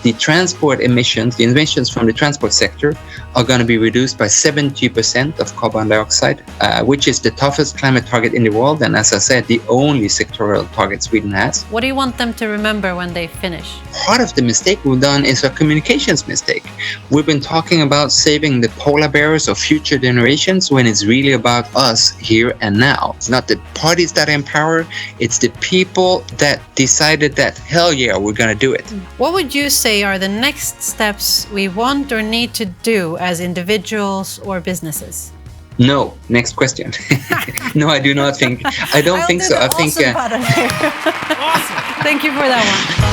the transport emissions, the emissions from the transport sector, are going to be reduced by 70% of carbon dioxide, which is the toughest climate target in the world. And as I said, the only sectoral target Sweden has. What do you want them to remember when they finish? Part of the mistake we've done is a communications mistake. We've been talking about saving the polar bears of future generations when it's really about us here and now. It's not the parties that are in power, it's the people that decided that, hell yeah, we're going to do it. What would you say are the next steps we want or need to do as individuals or businesses? No. Next question. No, I do not think. I don't think so. I think. Awesome. Thank you for that one.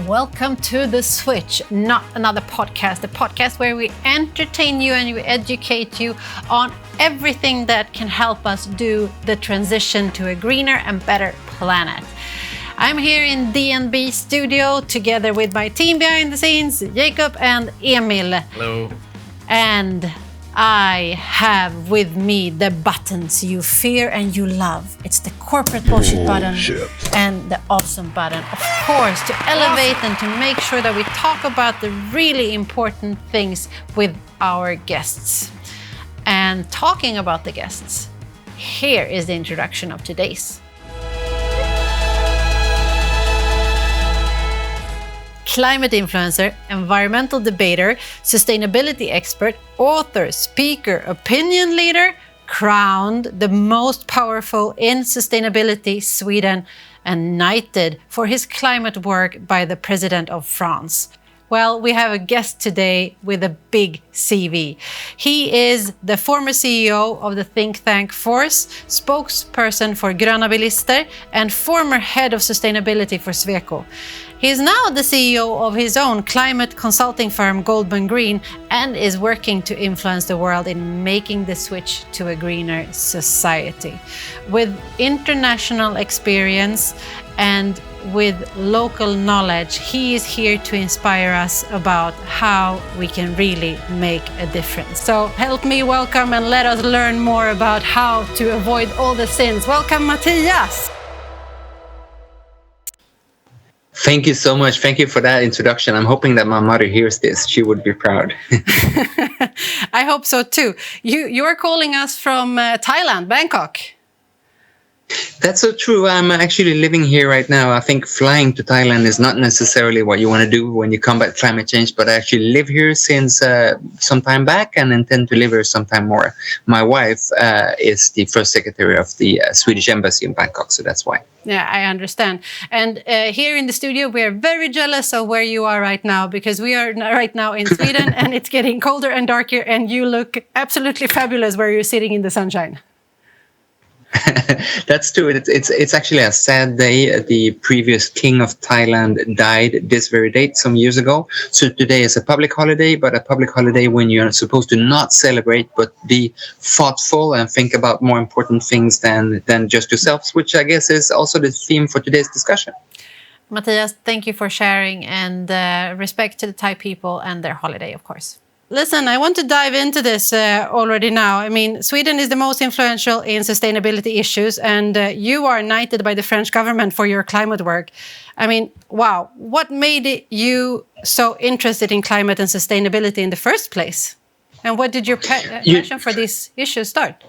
Welcome to The Switch, not another podcast, a podcast where we entertain you and we educate you on everything that can help us do the transition to a greener and better planet. I'm here in DNB studio together with my team behind the scenes, Jacob and Emil. Hello. And I have with me the buttons you fear and you love. It's the corporate bullshit button and the awesome button. Of course, to elevate and to make sure that we talk about the really important things with our guests. And talking about the guests, here is the introduction of today's. Climate influencer, environmental debater, sustainability expert, author, speaker, opinion leader, crowned the most powerful in sustainability Sweden, and knighted for his climate work by the President of France. Well, we have a guest today with a big CV. He is the former CEO of the think tank Force, spokesperson for Gröna Bilister, and former head of sustainability for Sweco. He is now the CEO of his own climate consulting firm Goldmann Green and is working to influence the world in making the switch to a greener society. With international experience and with local knowledge, he is here to inspire us about how we can really make a difference. So help me welcome and let us learn more about how to avoid all the sins. Welcome, Mattias. Thank you so much. Thank you for that introduction. I'm hoping that my mother hears this. She would be proud. I hope so too. You are calling us from Thailand, Bangkok. That's so true. I'm actually living here right now. I think flying to Thailand is not necessarily what you want to do when you combat climate change, but I actually live here since some time back and intend to live here sometime more. My wife is the first secretary of the Swedish embassy in Bangkok, so that's why. Yeah, I understand. And here in the studio, we are very jealous of where you are right now because we are right now in Sweden and it's getting colder and darker and you look absolutely fabulous where you're sitting in the sunshine. That's true. It's actually a sad day. The previous king of Thailand died this very date some years ago. So today is a public holiday, but a public holiday when you're supposed to not celebrate, but be thoughtful and think about more important things than just yourselves, which I guess is also the theme for today's discussion. Mattias, thank you for sharing and respect to the Thai people and their holiday, of course. Listen, I want to dive into this already now. I mean, Sweden is the most influential in sustainability issues, and you are knighted by the French government for your climate work. I mean, wow. What made you so interested in climate and sustainability in the first place? And what did your passion for these issues start?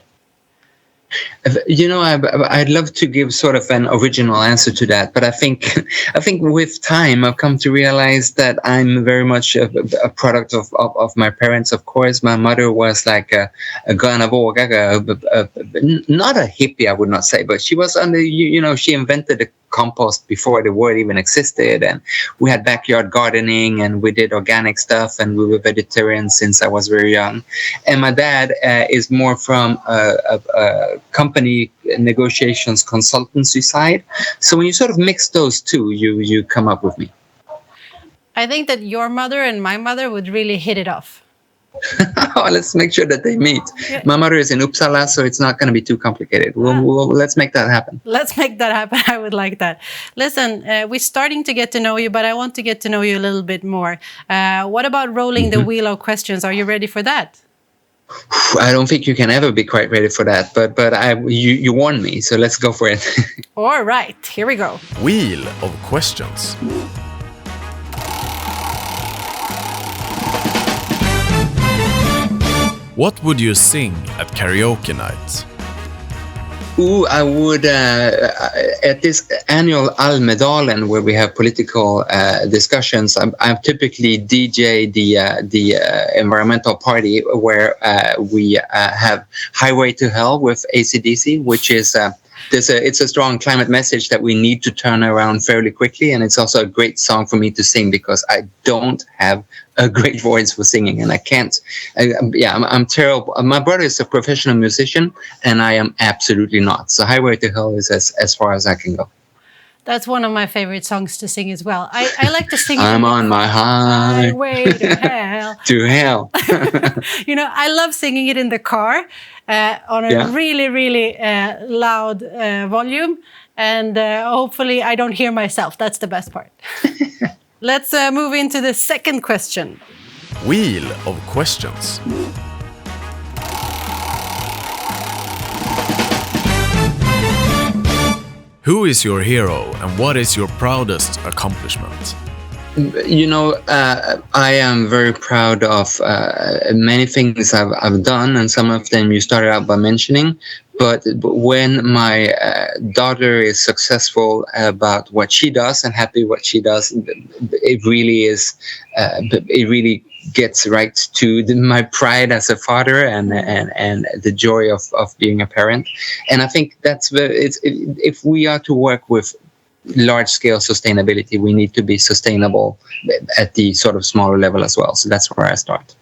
You know, I'd love to give sort of an original answer to that, but I think with time I've come to realize that I'm very much a product of my parents. Of course, my mother was like a not a hippie, I would not say, but she was she invented the compost before the word even existed, and we had backyard gardening and we did organic stuff and we were vegetarian since I was very young. And my dad is more from a company negotiations consultancy side. So when you sort of mix those two, you come up with me. I think that your mother and my mother would really hit it off. Let's make sure that they meet. Yeah. My mother is in Uppsala, so it's not going to be too complicated. Let's make that happen. Let's make that happen. I would like that. Listen, we're starting to get to know you, but I want to get to know you a little bit more. What about rolling the wheel of questions? Are you ready for that? I don't think you can ever be quite ready for that, but you warned me, so let's go for it. All right, here we go. Wheel of questions. What would you sing at karaoke night? I would, at this annual Almedalen where we have political discussions, I typically DJ the environmental party where we have Highway to Hell with AC/DC, which is it's a strong climate message that we need to turn around fairly quickly, and it's also a great song for me to sing because I don't have a great voice for singing, and I can't. I'm terrible. My brother is a professional musician, and I am absolutely not. So Highway to Hell is as far as I can go. That's one of my favorite songs to sing as well. I like to sing. I'm on my highway to hell. To hell. I love singing it in the car on a really, really loud volume. And hopefully I don't hear myself. That's the best part. Let's move into the second question. Wheel of questions. Who is your hero and what is your proudest accomplishment? I am very proud of many things I've done, and some of them you started out by mentioning. But when my daughter is successful about what she does and happy what she does, it really is. It really gets right to my pride as a father and the joy of being a parent. And I think if we are to work with large-scale sustainability, we need to be sustainable at the sort of smaller level as well. So that's where I start.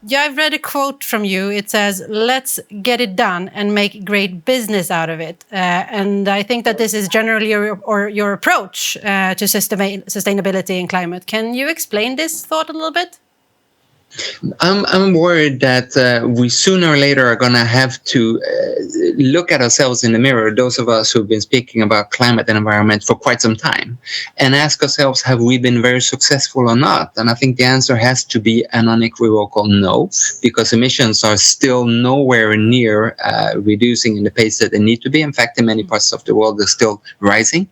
Yeah, I've read a quote from you. It says, "Let's get it done and make great business out of it." And I think that this is generally your approach to sustainability and climate. Can you explain this thought a little bit? I'm worried that we sooner or later are going to have to look at ourselves in the mirror, those of us who've been speaking about climate and environment for quite some time, and ask ourselves, have we been very successful or not? And I think the answer has to be an unequivocal no, because emissions are still nowhere near reducing in the pace that they need to be. In fact, in many parts of the world, they're still rising.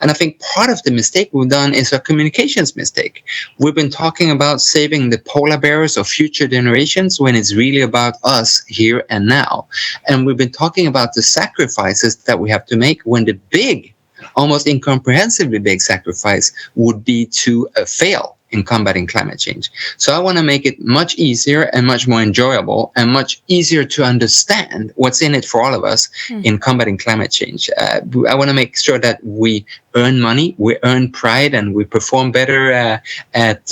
And I think part of the mistake we've done is a communications mistake. We've been talking about saving the polar bears of future generations when it's really about us here and now. And we've been talking about the sacrifices that we have to make when the big, almost incomprehensibly big sacrifice would be to fail in combating climate change. So I want to make it much easier and much more enjoyable and much easier to understand what's in it for all of us in combating climate change. I want to make sure that we earn money, we earn pride, and we perform better at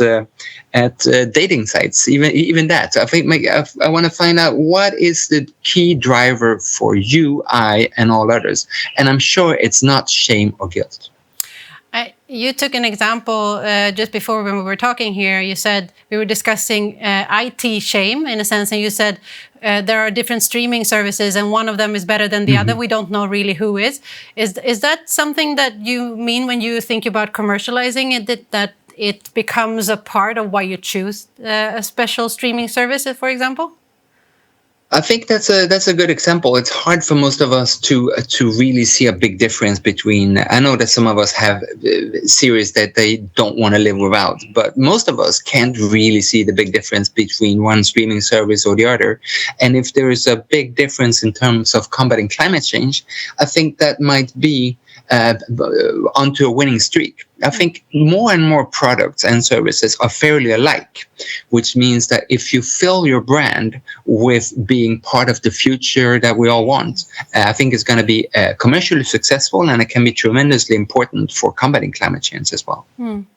dating sites. Even that. I think I want to find out what is the key driver for you, I, and all others. And I'm sure it's not shame or guilt. You took an example just before when we were talking here. You said we were discussing IT shame in a sense, and you said there are different streaming services, and one of them is better than the other. We don't know really who is. Is that something that you mean when you think about commercializing it? That it becomes a part of why you choose a special streaming service, for example? I think that's a good example. It's hard for most of us to really see a big difference between. I know that some of us have series that they don't want to live without, but most of us can't really see the big difference between one streaming service or the other. And if there is a big difference in terms of combating climate change, I think that might be onto a winning streak. I think more and more products and services are fairly alike, which means that if you fill your brand with being part of the future that we all want, I think it's going to be commercially successful, and it can be tremendously important for combating climate change as well.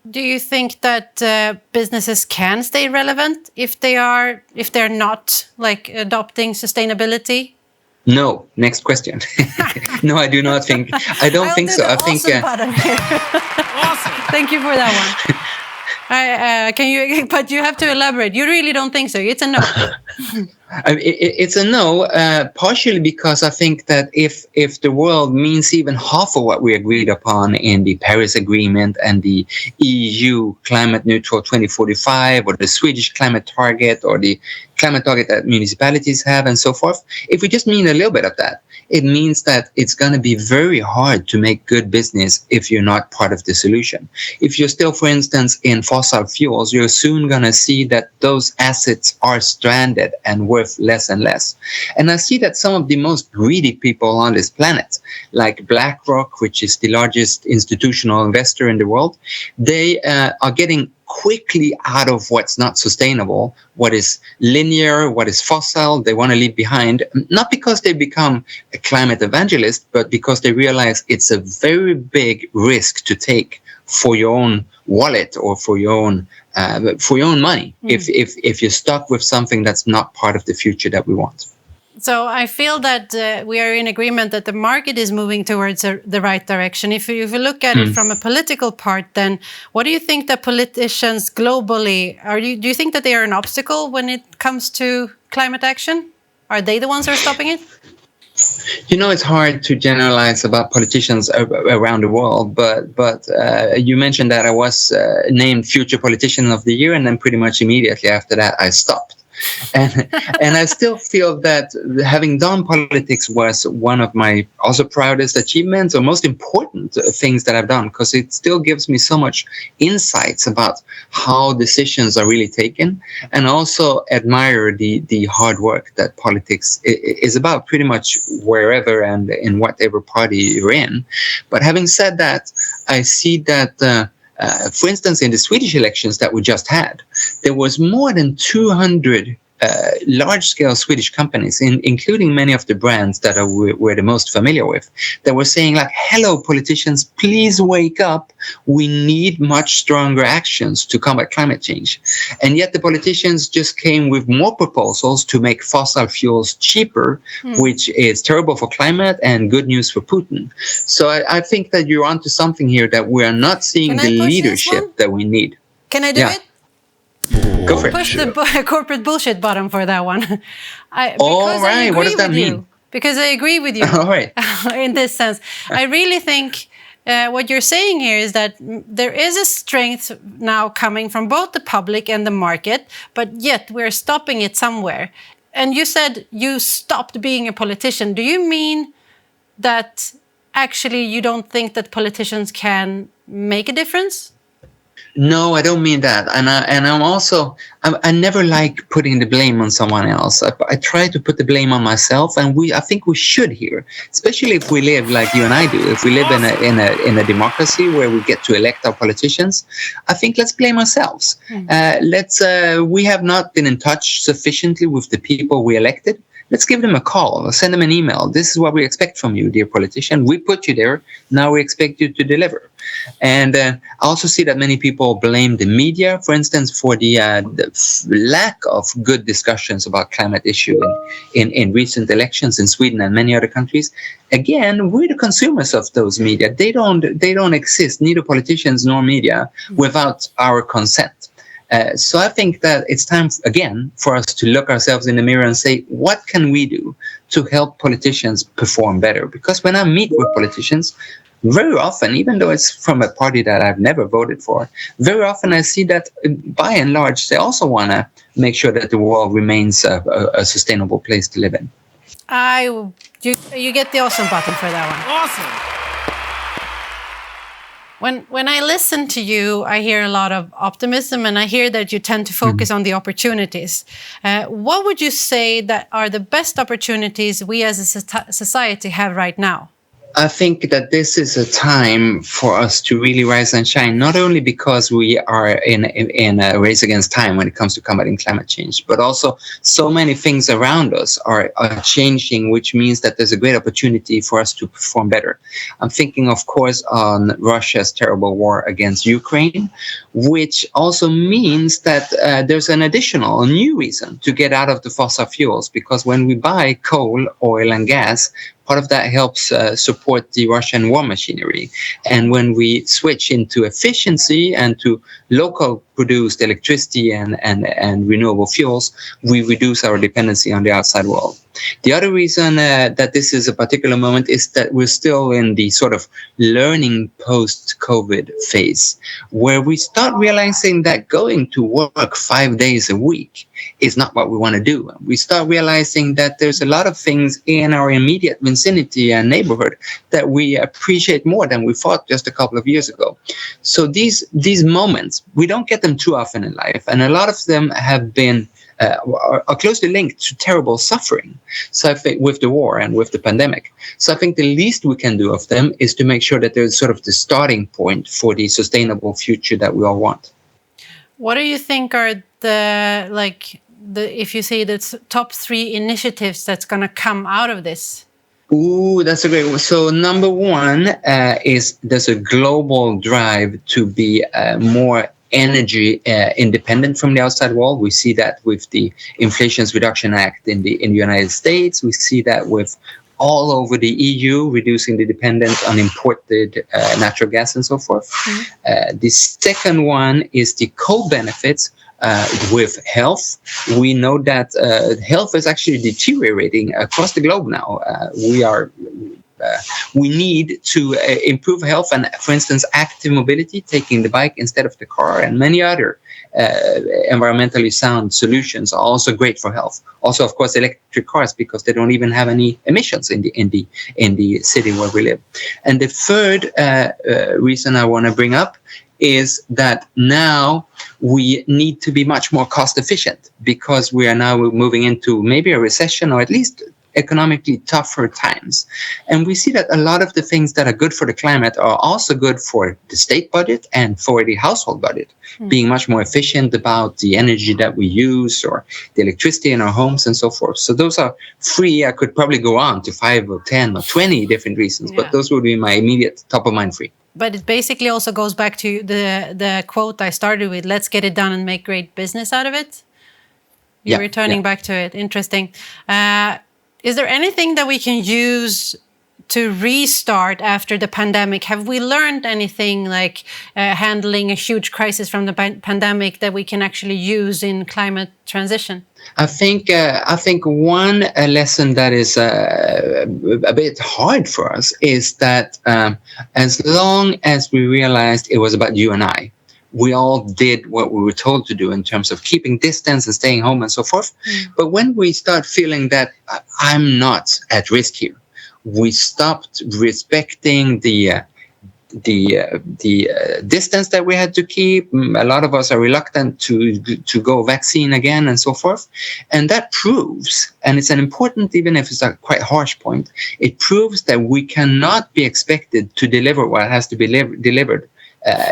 Do you think that businesses can stay relevant if they're not like adopting sustainability? No. Next question. No, I do not think. I don't think so. I think. Awesome. Thank you for that one. Can you? But you have to elaborate. You really don't think so? It's a no. It's a no, partially because I think that if the world means even half of what we agreed upon in the Paris Agreement and the EU climate neutral 2045 or the Swedish climate target or the climate target that municipalities have and so forth, if we just mean a little bit of that, it means that it's going to be very hard to make good business if you're not part of the solution. If you're still, for instance, in fossil fuels, you're soon going to see that those assets are stranded and worth less and less. And I see that some of the most greedy people on this planet, like BlackRock, which is the largest institutional investor in the world, they are getting quickly out of what's not sustainable, what is linear, what is fossil, they want to leave behind, not because they become a climate evangelist, but because they realize it's a very big risk to take for your own wallet or for your own money if you're stuck with something that's not part of the future that we want. So I feel that we are in agreement that the market is moving towards the right direction. If you look at it from a political part, then what do you think that politicians globally do you think that they are an obstacle when it comes to climate action? Are they the ones who are stopping it? You know, it's hard to generalize about politicians around the world, but you mentioned that I was named Future Politician of the Year, and then pretty much immediately after that, I stopped. And I still feel that having done politics was one of my also proudest achievements or most important things that I've done, because it still gives me so much insights about how decisions are really taken, and also admire the hard work that politics is about pretty much wherever and in whatever party you're in. But having said that, I see that for instance, in the Swedish elections that we just had, there was more than 200 large-scale Swedish companies, including many of the brands that we're the most familiar with, that were saying like, hello, politicians, please wake up. We need much stronger actions to combat climate change. And yet the politicians just came with more proposals to make fossil fuels cheaper, which is terrible for climate and good news for Putin. So I think that you're onto something here, that we are not seeing the leadership that we need. Can I do it? Go for it. Push the corporate bullshit button for that one. All right. What does that mean? Because I agree with you. All right. In this sense. I really think what you're saying here is that there is a strength now coming from both the public and the market, but yet we're stopping it somewhere. And you said you stopped being a politician. Do you mean that actually you don't think that politicians can make a difference? No, I don't mean that. And I'm also, I never like putting the blame on someone else. I try to put the blame on myself, and I think we should here, especially if we live like you and I do. If we live in a democracy where we get to elect our politicians, I think let's blame ourselves. We have not been in touch sufficiently with the people we elected. Let's give them a call or send them an email. This is what we expect from you, dear politician. We put you there. Now we expect you to deliver. And I also see that many people blame the media, for instance, for the lack of good discussions about climate issue in recent elections in Sweden and many other countries. Again, we're the consumers of those media. They don't exist, neither politicians nor media, without our consent. So I think that it's time, again, for us to look ourselves in the mirror and say, what can we do to help politicians perform better? Because when I meet with politicians, very often, even though it's from a party that I've never voted for, very often I see that by and large, they also want to make sure that the world remains a sustainable place to live in. You get the awesome button for that one. Awesome! When I listen to you, I hear a lot of optimism, and I hear that you tend to focus on the opportunities. What would you say that are the best opportunities we as a society have right now? I think that this is a time for us to really rise and shine, not only because we are in a race against time when it comes to combating climate change, but also so many things around us are changing, which means that there's a great opportunity for us to perform better. I'm thinking, of course, on Russia's terrible war against Ukraine, which also means that there's a new reason to get out of the fossil fuels, because when we buy coal, oil and gas, part of that helps support the Russian war machinery. And when we switch into efficiency and to local self-produced electricity and renewable fuels, we reduce our dependency on the outside world. The other reason that this is a particular moment is that we're still in the sort of learning post-COVID phase, where we start realizing that going to work 5 days a week is not what we want to do. We start realizing that there's a lot of things in our immediate vicinity and neighborhood that we appreciate more than we thought just a couple of years ago. So these moments, we don't get them too often in life, and a lot of them have been are closely linked to terrible suffering. So I think with the war and with the pandemic. So I think the least we can do of them is to make sure that there's sort of the starting point for the sustainable future that we all want. What do you think are if you say the top 3 initiatives that's going to come out of this? Ooh, that's a great one. So number one is there's a global drive to be more energy independent from the outside world. We see that with the Inflation Reduction Act in the United States. We see that with all over the EU, reducing the dependence on imported natural gas and so forth. Mm-hmm. The second one is the co-benefits with health. We know that health is actually deteriorating across the globe now. We need to improve health and, for instance, active mobility, taking the bike instead of the car, and many other environmentally sound solutions are also great for health. Also, of course, electric cars, because they don't even have any emissions in the city where we live. And the third reason I want to bring up is that now we need to be much more cost efficient, because we are now moving into maybe a recession, or at least economically tougher times. And we see that a lot of the things that are good for the climate are also good for the state budget and for the household budget, being much more efficient about the energy that we use or the electricity in our homes and so forth. So those are 3. I could probably go on to 5 or 10 or 20 different reasons, but those would be my immediate top of mind 3. But it basically also goes back to the quote I started with, let's get it done and make great business out of it. You're returning back to it. Interesting. Is there anything that we can use to restart after the pandemic? Have we learned anything, like handling a huge crisis from the pandemic, that we can actually use in climate transition? I think one lesson that is a bit hard for us is that as long as we realized it was about you and I, we all did what we were told to do in terms of keeping distance and staying home and so forth. But when we start feeling that I'm not at risk here, we stopped respecting the distance that we had to keep. A lot of us are reluctant to go vaccine again and so forth. And that proves, and it's an important, even if it's a quite harsh point, it proves that we cannot be expected to deliver what has to be delivered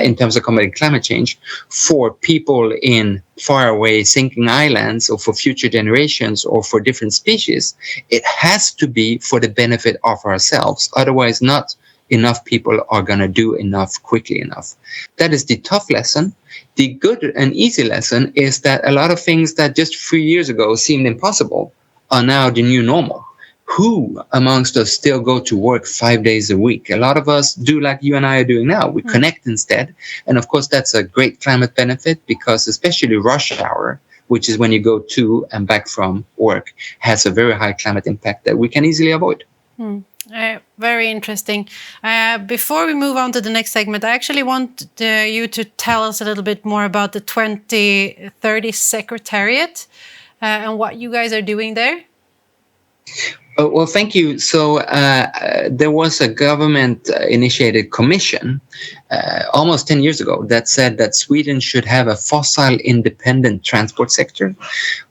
in terms of combating climate change for people in faraway sinking islands, or for future generations, or for different species. It has to be for the benefit of ourselves. Otherwise, not enough people are going to do enough quickly enough. That is the tough lesson. The good and easy lesson is that a lot of things that just 3 years ago seemed impossible are now the new normal. Who amongst us still go to work 5 days a week? A lot of us do like you and I are doing now. We connect instead. And of course, that's a great climate benefit, because especially rush hour, which is when you go to and back from work, has a very high climate impact that we can easily avoid. Very interesting. Before we move on to the next segment, I actually want you to tell us a little bit more about the 2030 Secretariat and what you guys are doing there. Well, thank you. So there was a government-initiated commission almost 10 years ago that said that Sweden should have a fossil-independent transport sector.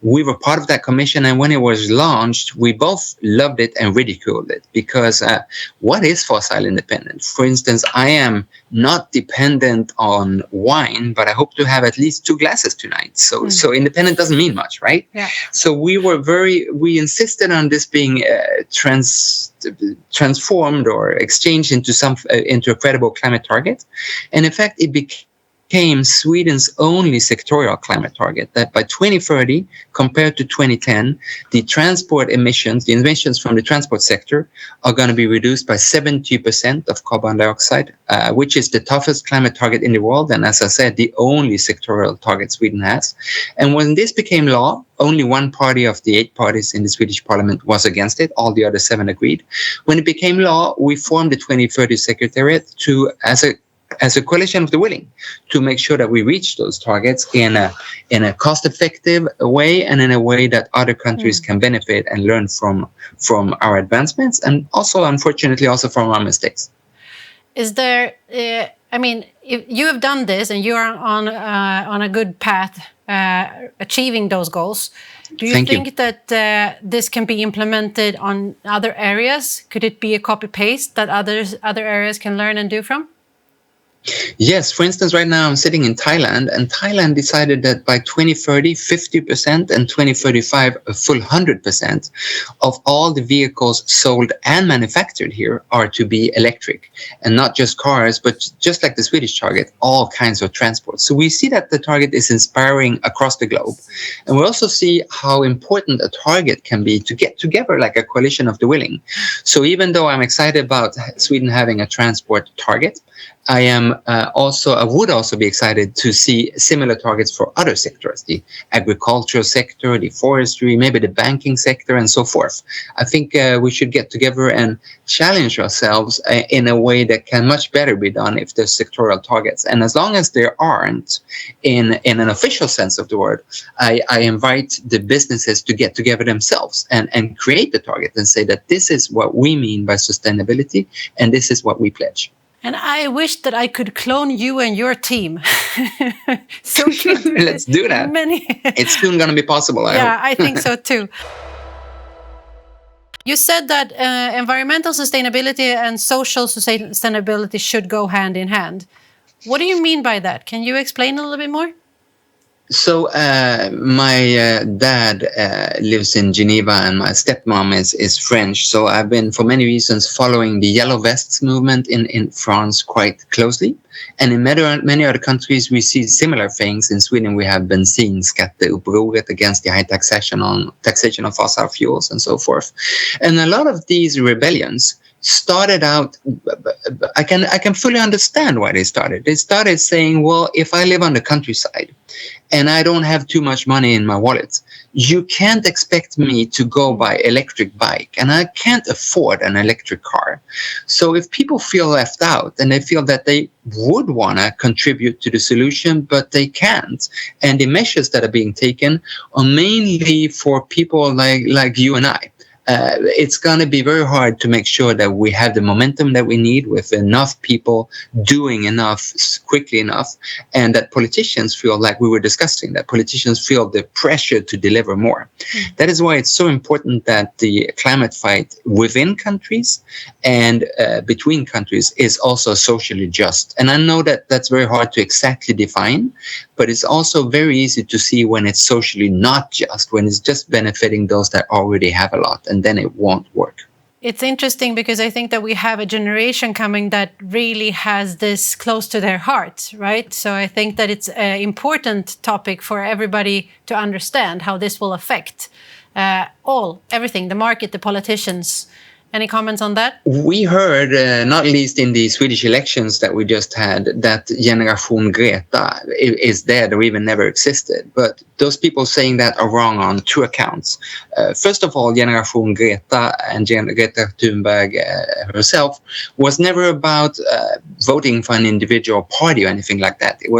We were part of that commission, and when it was launched, we both loved it and ridiculed it, because what is fossil-independent? For instance, I am not dependent on wine, but I hope to have at least 2 glasses tonight. So independent doesn't mean much, right? Yeah. So we insisted on this being transformed or exchanged into a credible climate target. And in fact, it became became Sweden's only sectoral climate target, that by 2030, compared to 2010, the transport emissions, the emissions from the transport sector, are going to be reduced by 70% of carbon dioxide, which is the toughest climate target in the world. And as I said, the only sectoral target Sweden has. And when this became law, only one party of the 8 parties in the Swedish parliament was against it. All the other 7 agreed. When it became law, we formed the 2030 Secretariat as a coalition of the willing to make sure that we reach those targets in a cost-effective way and in a way that other countries can benefit and learn from our advancements, and also, unfortunately, also from our mistakes. Is there? I mean, if you have done this and you are on a good path achieving those goals. Do you think that this can be implemented on other areas? Could it be a copy-paste that other areas can learn and do from? Yes, for instance, right now I'm sitting in Thailand, and Thailand decided that by 2030, 50% and 2035, a full 100% of all the vehicles sold and manufactured here are to be electric, and not just cars, but just like the Swedish target, all kinds of transport. So we see that the target is inspiring across the globe. And we also see how important a target can be to get together like a coalition of the willing. So even though I'm excited about Sweden having a transport target, I would also be excited to see similar targets for other sectors, the agricultural sector, the forestry, maybe the banking sector, and so forth. I think we should get together and challenge ourselves in a way that can much better be done if there's sectoral targets. And as long as there aren't, in an official sense of the word, I invite the businesses to get together themselves and create the target and say that this is what we mean by sustainability and this is what we pledge. And I wish that I could clone you and your team. So let's do that. It's soon going to be possible. I hope. I think so too. You said that environmental sustainability and social sustainability should go hand in hand. What do you mean by that? Can you explain a little bit more? So my dad lives in Geneva and my stepmom is French. So I've been, for many reasons, following the Yellow Vests movement in France quite closely. And in many other countries, we see similar things. In Sweden, we have bensinskatteupproret against the high taxation of fossil fuels and so forth. And a lot of these rebellions started out, I can fully understand why they started. They started saying, well, if I live on the countryside and I don't have too much money in my wallet, you can't expect me to go buy electric bike, and I can't afford an electric car. So if people feel left out and they feel that they would want to contribute to the solution, but they can't, and the measures that are being taken are mainly for people like you and I, it's going to be very hard to make sure that we have the momentum that we need with enough people doing enough quickly enough, and that politicians feel, like we were discussing, that politicians feel the pressure to deliver more. That is why it's so important that the climate fight within countries and between countries is also socially just. And I know that that's very hard to exactly define, but it's also very easy to see when it's socially not just, when it's just benefiting those that already have a lot, and then it won't work. It's interesting because I think that we have a generation coming that really has this close to their heart, right? So I think that it's an important topic for everybody to understand how this will affect everything, the market, the politicians. Any comments on that? We heard, not least in the Swedish elections that we just had, that Generation Greta is dead or even never existed. But those people saying that are wrong on 2 accounts. First of all, Generation Greta and Greta Thunberg herself was never about voting for an individual party or anything like that. It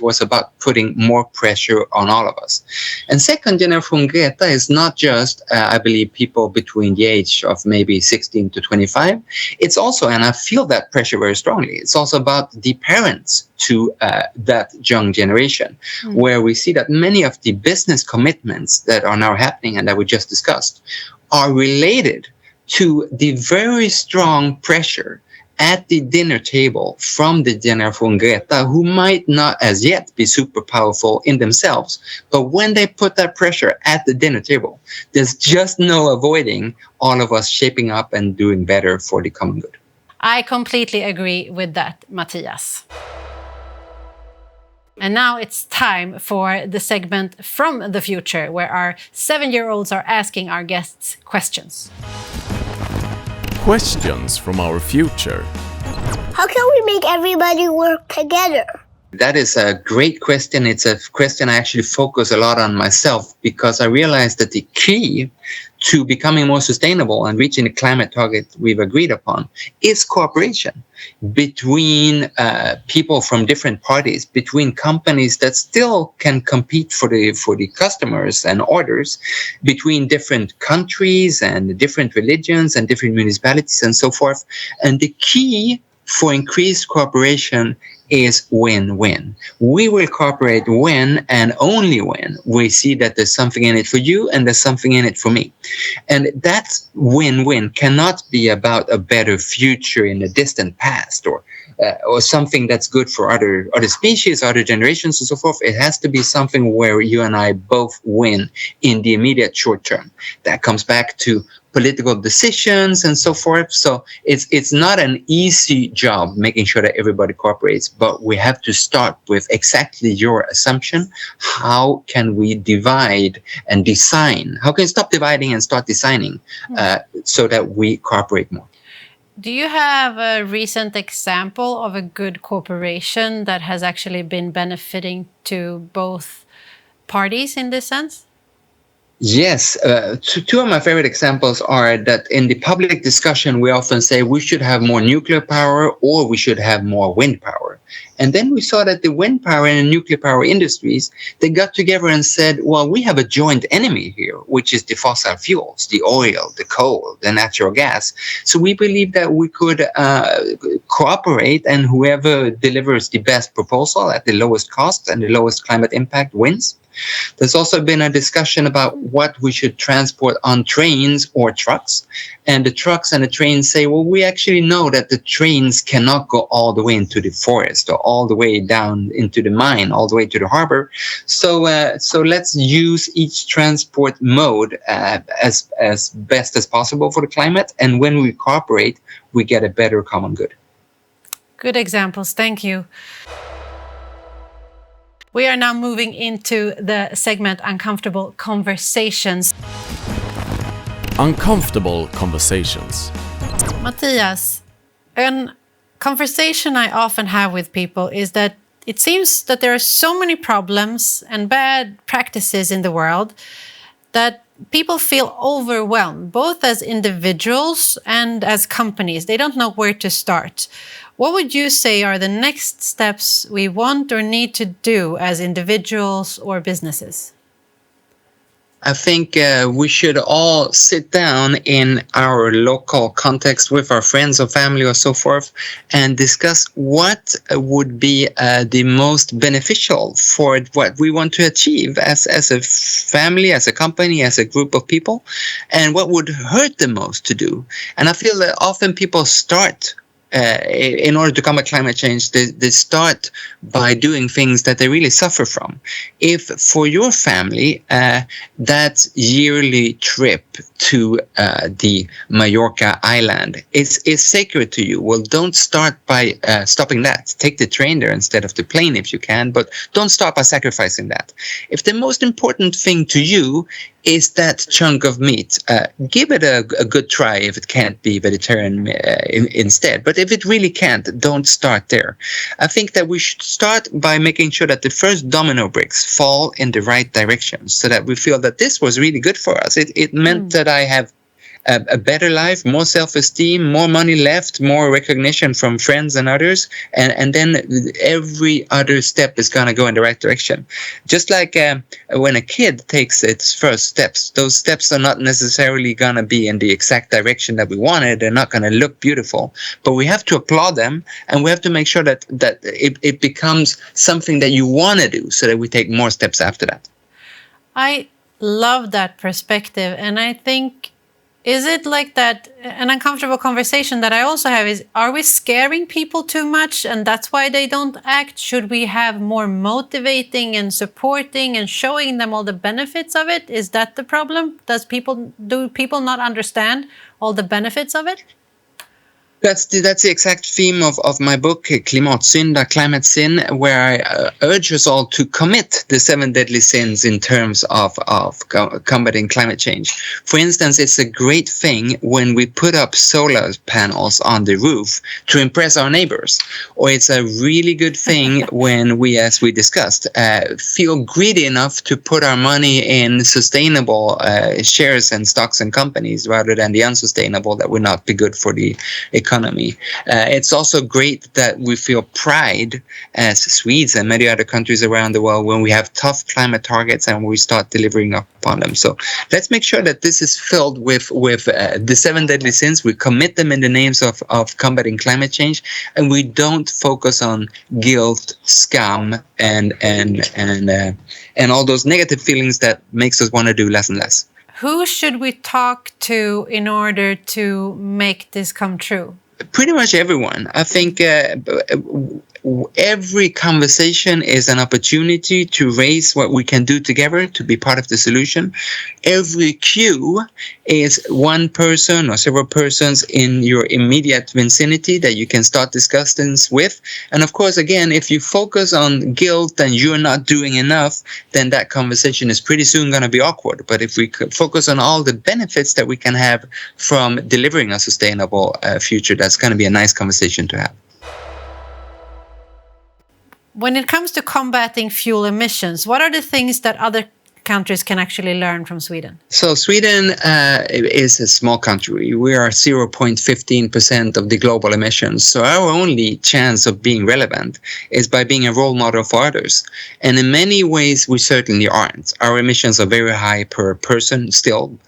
was about putting more pressure on all of us. And second, Generation Greta is not just, I believe, people between the age of maybe 16 to 25. It's also, and I feel that pressure very strongly, it's also about the parents to that young generation, where we see that many of the business commitments that are now happening and that we just discussed are related to the very strong pressure at the dinner table from the Generation Greta, who might not as yet be super powerful in themselves. But when they put that pressure at the dinner table, there's just no avoiding all of us shaping up and doing better for the common good. I completely agree with that, Mattias. And now it's time for the segment From the Future, where our 7-year-olds are asking our guests questions. Questions from our future. How can we make everybody work together? That is a great question. It's a question I actually focus a lot on myself, because I realized that the key to becoming more sustainable and reaching the climate target we've agreed upon is cooperation between people from different parties, between companies that still can compete for the customers and orders, between different countries and different religions and different municipalities and so forth. And the key for increased cooperation is win-win. We will cooperate when and only when we see that there's something in it for you and there's something in it for me. And that win-win cannot be about a better future in the distant past or something that's good for other species, other generations and so forth. It has to be something where you and I both win in the immediate short term. That comes back to political decisions and so forth. So it's not an easy job making sure that everybody cooperates, but we have to start with exactly your assumption. How can we divide and design? How can we stop dividing and start designing so that we cooperate more? Do you have a recent example of a good cooperation that has actually been benefiting to both parties in this sense? Yes, two of my favorite examples are that in the public discussion, we often say we should have more nuclear power or we should have more wind power. And then we saw that the wind power and the nuclear power industries, they got together and said, well, we have a joint enemy here, which is the fossil fuels, the oil, the coal, the natural gas. So we believe that we could cooperate, and whoever delivers the best proposal at the lowest cost and the lowest climate impact wins. There's also been a discussion about what we should transport on trains or trucks. And the trucks and the trains say, well, we actually know that the trains cannot go all the way into the forest or all the way down into the mine, all the way to the harbor. So let's use each transport mode as best as possible for the climate. And when we cooperate, we get a better common good. Good examples. Thank you. We are now moving into the segment Uncomfortable Conversations. Uncomfortable conversations. Mattias, a conversation I often have with people is that it seems that there are so many problems and bad practices in the world that people feel overwhelmed, both as individuals and as companies. They don't know where to start. What would you say are the next steps we want or need to do as individuals or businesses? I think we should all sit down in our local context with our friends or family or so forth and discuss what would be the most beneficial for what we want to achieve as a family, as a company, as a group of people, and what would hurt the most to do. And I feel that often people start in order to combat climate change, they start by doing things that they really suffer from. If for your family, that yearly trip to the Mallorca island is sacred to you, well, don't start by stopping that. Take the train there instead of the plane if you can, but don't start by sacrificing that. If the most important thing to you is that chunk of meat, give it a good try if it can't be vegetarian instead. But if it really can't, don't start there. I think that we should start by making sure that the first domino bricks fall in the right direction so that we feel that this was really good for us. It meant that I have a better life, more self-esteem, more money left, more recognition from friends and others, and then every other step is going to go in the right direction. Just like when a kid takes its first steps, those steps are not necessarily going to be in the exact direction that we wanted. They're not going to look beautiful, but we have to applaud them, and we have to make sure that it becomes something that you want to do so that we take more steps after that. I love that perspective, and I think, is it like that, an uncomfortable conversation that I also have is, are we scaring people too much and that's why they don't act? Should we have more motivating and supporting and showing them all the benefits of it? Is that the problem? Do people not understand all the benefits of it? That's the exact theme of my book, Klimatsynda, Climate Sin, where I urge us all to commit the 7 deadly sins in terms of combating climate change. For instance, it's a great thing when we put up solar panels on the roof to impress our neighbors. Or it's a really good thing when we, as we discussed, feel greedy enough to put our money in sustainable shares and stocks and companies rather than the unsustainable that would not be good for the economy. It's also great that we feel pride as Swedes and many other countries around the world when we have tough climate targets and we start delivering upon them. So let's make sure that this is filled with the 7 deadly sins. We commit them in the names of combating climate change, and we don't focus on guilt, scum, and all those negative feelings that makes us want to do less and less. Who should we talk to in order to make this come true? Pretty much everyone. I think every conversation is an opportunity to raise what we can do together to be part of the solution. Every cue is one person or several persons in your immediate vicinity that you can start discussions with. And of course, again, if you focus on guilt and you're not doing enough, then that conversation is pretty soon going to be awkward. But if we could focus on all the benefits that we can have from delivering a sustainable future, that's going to be a nice conversation to have. When it comes to combating fuel emissions, what are the things that other countries can actually learn from Sweden? So Sweden is a small country. We are 0.15% of the global emissions. So our only chance of being relevant is by being a role model for others. And in many ways, we certainly aren't. Our emissions are very high per person still,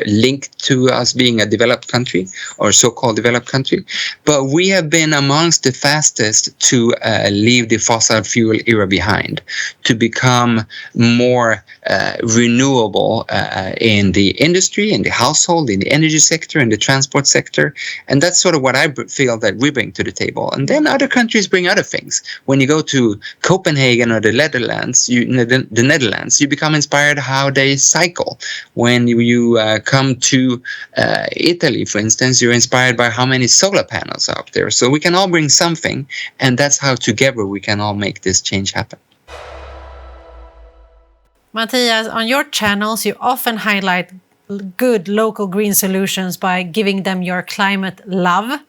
linked to us being a developed country or so-called developed country. But we have been amongst the fastest to leave the fossil fuel era behind, to become more renewable in the industry, in the household, in the energy sector, in the transport sector. And that's sort of what I feel that we bring to the table. And then other countries bring other things. When you go to Copenhagen or the Netherlands, you become inspired how they cycle. When you come to Italy, for instance, you're inspired by how many solar panels are up there. So we can all bring something, and that's how together we can all make this change happen. Mattias, on your channels, you often highlight good local green solutions by giving them your climate love.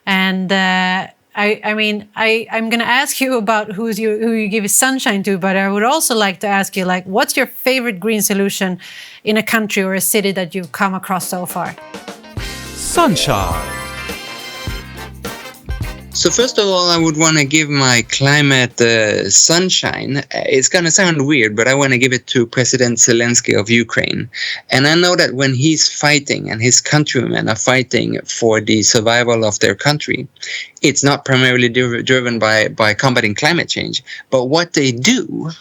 And I'm going to ask you about who you give sunshine to, but I would also like to ask you, what's your favorite green solution in a country or a city that you've come across so far? Sunshine. So first of all, I would want to give my climate sunshine. It's going to sound weird, but I want to give it to President Zelensky of Ukraine. And I know that when he's fighting and his countrymen are fighting for the survival of their country, it's not primarily driven by combating climate change. But what they do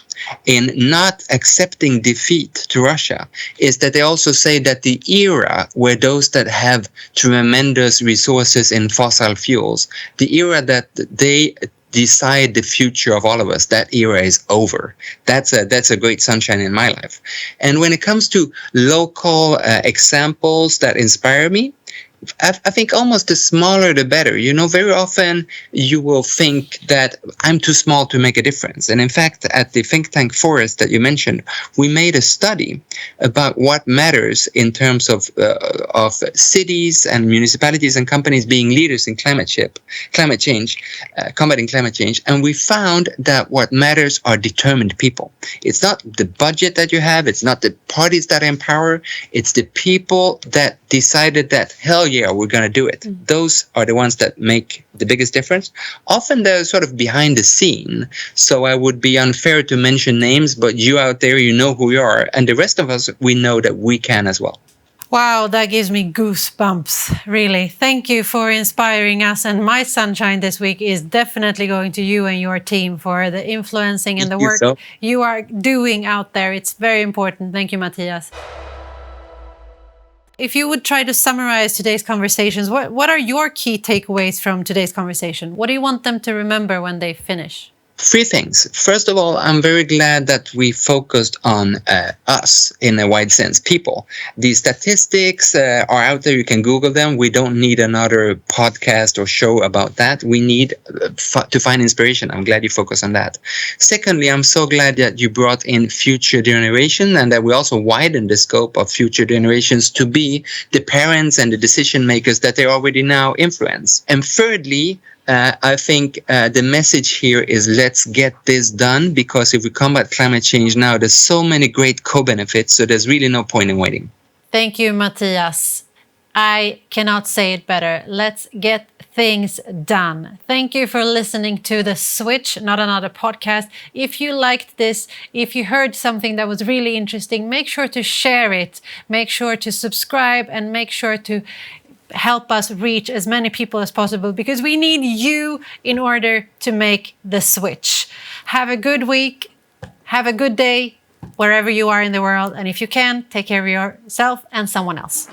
in not accepting defeat to Russia is that they also say that the era where those that have tremendous resources in fossil fuels, the era that they decide the future of all of us, that era is over. That's a great sunshine in my life. And when it comes to local examples that inspire me, I think almost the smaller the better. You know, very often you will think that I'm too small to make a difference. And in fact, at the think tank Forest that you mentioned, we made a study about what matters in terms of cities and municipalities and companies being leaders in combating climate change. And we found that what matters are determined people. It's not the budget that you have. It's not the parties that are in power. It's the people that decided that, hell yeah, we're going to do it. Those are the ones that make the biggest difference. Often they're sort of behind the scene, so I would be unfair to mention names, but you out there, you know who you are. And the rest of us, we know that we can as well. Wow, that gives me goosebumps, really. Thank you for inspiring us. And my sunshine this week is definitely going to you and your team for the influencing and the work you are doing out there. It's very important. Thank you, Mattias. If you would try to summarize today's conversations, what are your key takeaways from today's conversation? What do you want them to remember when they finish? Three things. First of all, I'm very glad that we focused on us in a wide sense, people. These statistics are out there. You can Google them. We don't need another podcast or show about that. We need to find inspiration. I'm glad you focus on that. Secondly, I'm so glad that you brought in future generation and that we also widened the scope of future generations to be the parents and the decision makers that they already now influence. And thirdly, I think the message here is let's get this done, because if we combat climate change now, there's so many great co-benefits, so there's really no point in waiting. Thank you, Mattias. I cannot say it better. Let's get things done. Thank you for listening to The Switch, Not Another Podcast. If you liked this, if you heard something that was really interesting, make sure to share it. Make sure to subscribe and make sure to help us reach as many people as possible, because we need you in order to make the switch. Have a good week. Have a good day wherever you are in the world. And if you can, take care of yourself and someone else.